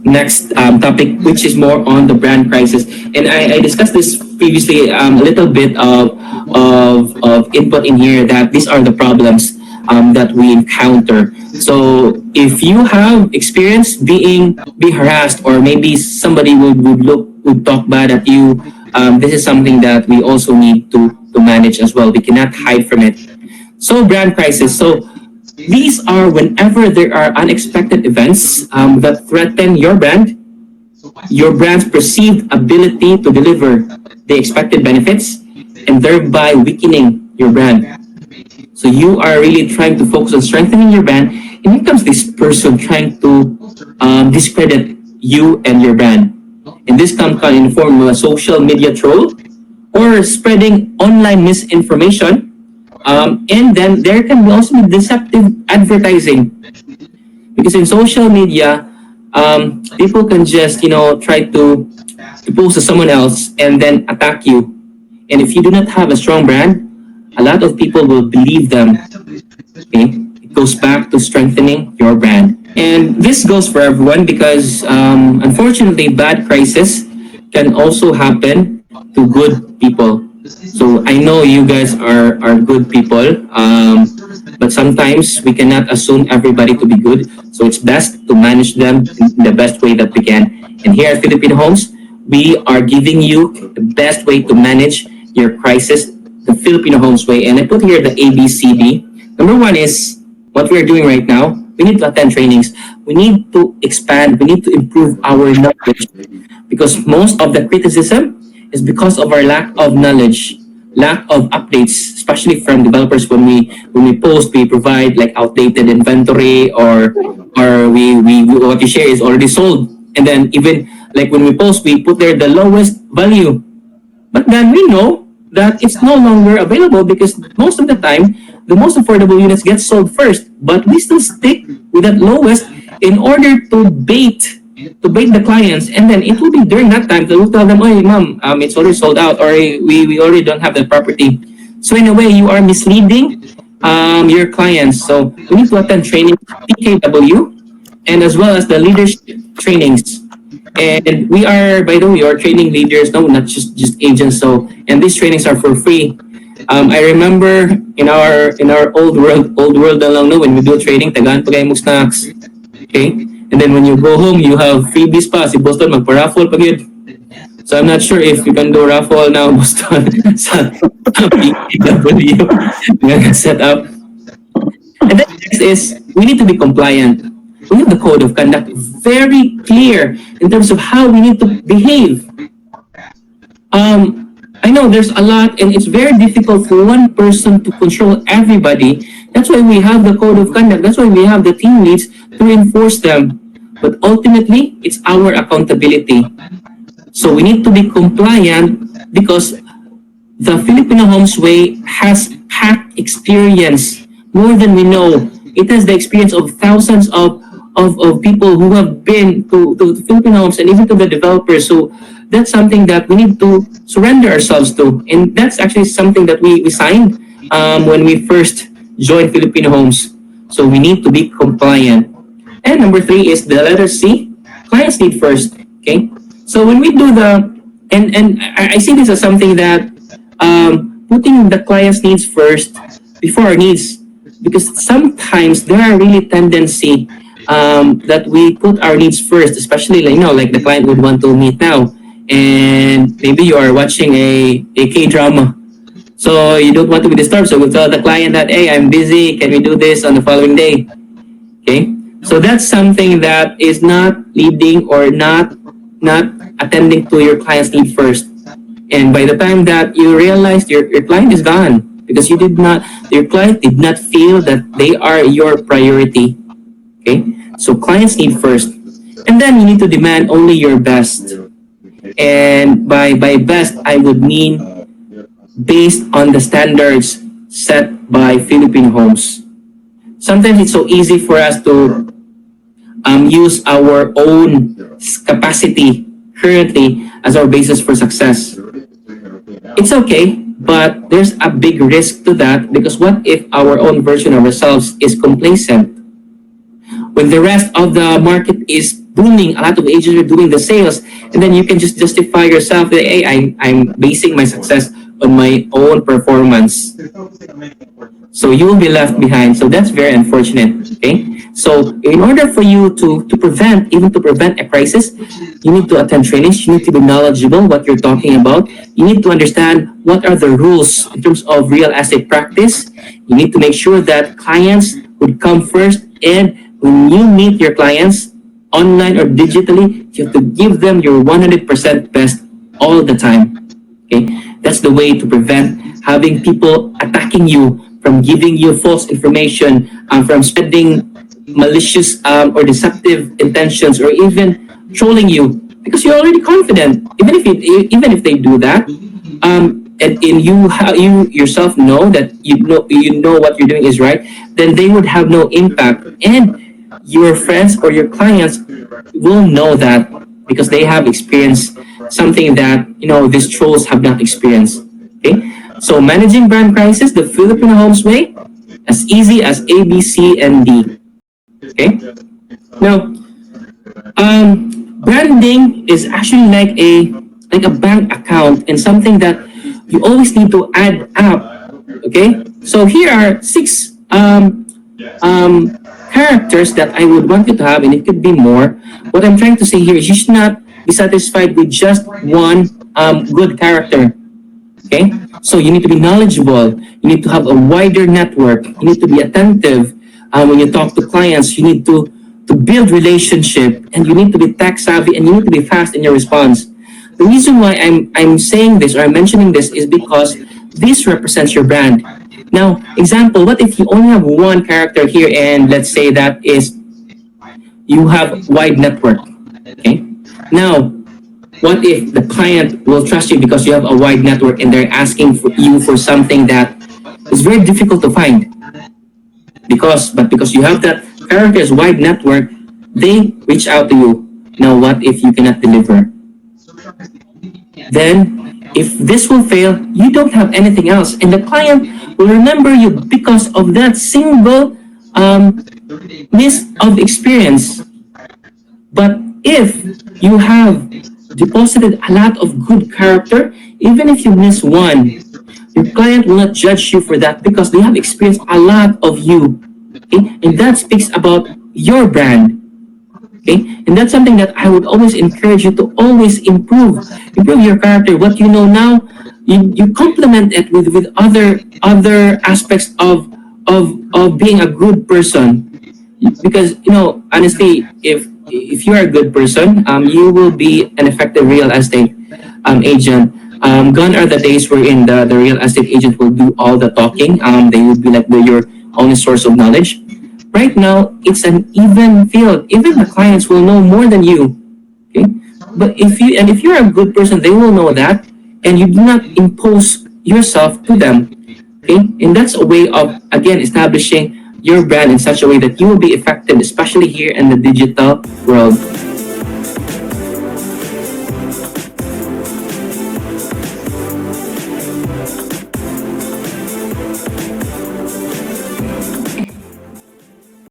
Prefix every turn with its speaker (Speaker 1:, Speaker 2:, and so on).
Speaker 1: next topic, which is more on the brand crisis. And I discussed this previously, a little bit of input in here that these are the problems that we encounter. So if you have experience being harassed, or maybe somebody would talk bad at you, this is something that we also need to manage as well. We cannot hide from it. So brand crisis. So these are whenever there are unexpected events that threaten your brand's perceived ability to deliver the expected benefits, and thereby weakening your brand. So you are really trying to focus on strengthening your brand, and here comes this person trying to discredit you and your brand. And this comes in the form of a social media troll or spreading online misinformation. And then there can also be deceptive advertising, because in social media, people can just try to post to someone else and then attack you. And if you do not have a strong brand, a lot of people will believe them. Okay, it goes back to strengthening your brand, and this goes for everyone because unfortunately, bad crisis can also happen to good people. So I know you guys are good people, but sometimes we cannot assume everybody to be good. So it's best to manage them in the best way that we can. And here at Filipino Homes, we are giving you the best way to manage your crisis, the Filipino Homes way. And I put here the ABCD. Number one is what we are doing right now. We need to attend trainings. We need to expand. We need to improve our knowledge, because most of the criticism is because of our lack of knowledge, lack of updates, especially from developers. When we post, we provide like outdated inventory, or we what you share is already sold. And then even like when we post, we put there the lowest value. But then we know that it's no longer available, because most of the time, the most affordable units get sold first. But we still stick with that lowest in order to bait the clients, and then it will be during that time that we'll tell them, "Oh, ma'am, it's already sold out, or we already don't have the property." So in a way, you are misleading your clients. So we need to attend training, TKW, and as well as the leadership trainings. And we are, by the way, we are training leaders, no, not just agents. So, and these trainings are for free. I remember in our old world na lang, no, when we do training, tagaan pagay mo snacks. Okay? And then when you go home, you have freebies pa. Si Boston, magpa-raffle pa yun. So I'm not sure if you can do raffle now, Boston, sa PW set up. And then next is, we need to be compliant. We have the code of conduct very clear in terms of how we need to behave. I know there's a lot, and it's very difficult for one person to control everybody. That's why we have the code of conduct. That's why we have the team leads to enforce them. But ultimately, it's our accountability. So we need to be compliant, because the Filipino Homes Way has had experience more than we know. It has the experience of thousands of people who have been to Filipino Homes, and even to the developers. So that's something that we need to surrender ourselves to. And that's actually something that we signed when we first joined Filipino Homes. So we need to be compliant. And number three is the letter C, clients need first. Okay. So when we do and I see this as something that putting the client's needs first before our needs, because sometimes there are really tendency that we put our needs first, especially like the client would want to meet now, and maybe you are watching a K-drama, so you don't want to be disturbed. So we'll tell the client that, hey, I'm busy, can we do this on the following day? Okay, so that's something that is not leading or not attending to your client's need first. And by the time that you realize your client is gone, because your client did not feel that they are your priority. Okay, so clients need first, and then you need to demand only your best. And by best, I would mean based on the standards set by Filipino Homes. Sometimes it's so easy for us to use our own capacity currently as our basis for success. It's okay, but there's a big risk to that, because what if our own version of ourselves is complacent when the rest of the market is booming. A lot of agents are doing the sales, and then you can just justify yourself that, hey, I'm basing my success on my own performance. So you will be left behind. So that's very unfortunate. Okay. So in order for you to prevent, even to prevent a crisis, you need to attend trainings. You need to be knowledgeable what you're talking about. You need to understand what are the rules in terms of real estate practice. You need to make sure that clients would come first. And when you meet your clients, online or digitally, you have to give them your 100% best all the time. Okay, that's the way to prevent having people attacking you, from giving you false information, from spreading malicious or deceptive intentions, or even trolling you because you're already confident. Even if they do that, and you yourself know that you know what you're doing is right, then they would have no impact, and your friends or your clients will know that because they have experienced something that these trolls have not experienced. Okay, so managing brand crisis the Filipino Homes way, as easy as A, B, C, and D. Okay, now branding is actually like a bank account and something that you always need to add up. Okay, so here are six characters that I would want you to have, and it could be more. What I'm trying to say here is you should not be satisfied with just one good character. Okay, so you need to be knowledgeable. You need to have a wider network. You need to be attentive when you talk to clients. You need to build relationship, and you need to be tech savvy, and you need to be fast in your response. The reason why I'm saying this or I'm mentioning this is because this represents your brand. Now, example, what if you only have one character here, and let's say that is you have wide network. Okay. Now, what if the client will trust you because you have a wide network and they're asking for you for something that is very difficult to find? Because you have that character's wide network, they reach out to you. Now, what if you cannot deliver? Then, if this will fail, you don't have anything else, and the client will remember you because of that single miss of experience. But if you have deposited a lot of good character, even if you miss one, your client will not judge you for that because they have experienced a lot of you. Okay? And that speaks about your brand. Okay, and that's something that I would always encourage you to always improve your character. What you know now, you complement it with other aspects of being a good person. Because honestly, if you are a good person, you will be an effective real estate agent. Gone are the days wherein the real estate agent will do all the talking. They would be like your only source of knowledge. Right now, it's an even field. Even the clients will know more than you. Okay, but if you're a good person, they will know that, and you do not impose yourself to them. Okay, and that's a way of again establishing your brand in such a way that you will be effective, especially here in the digital world.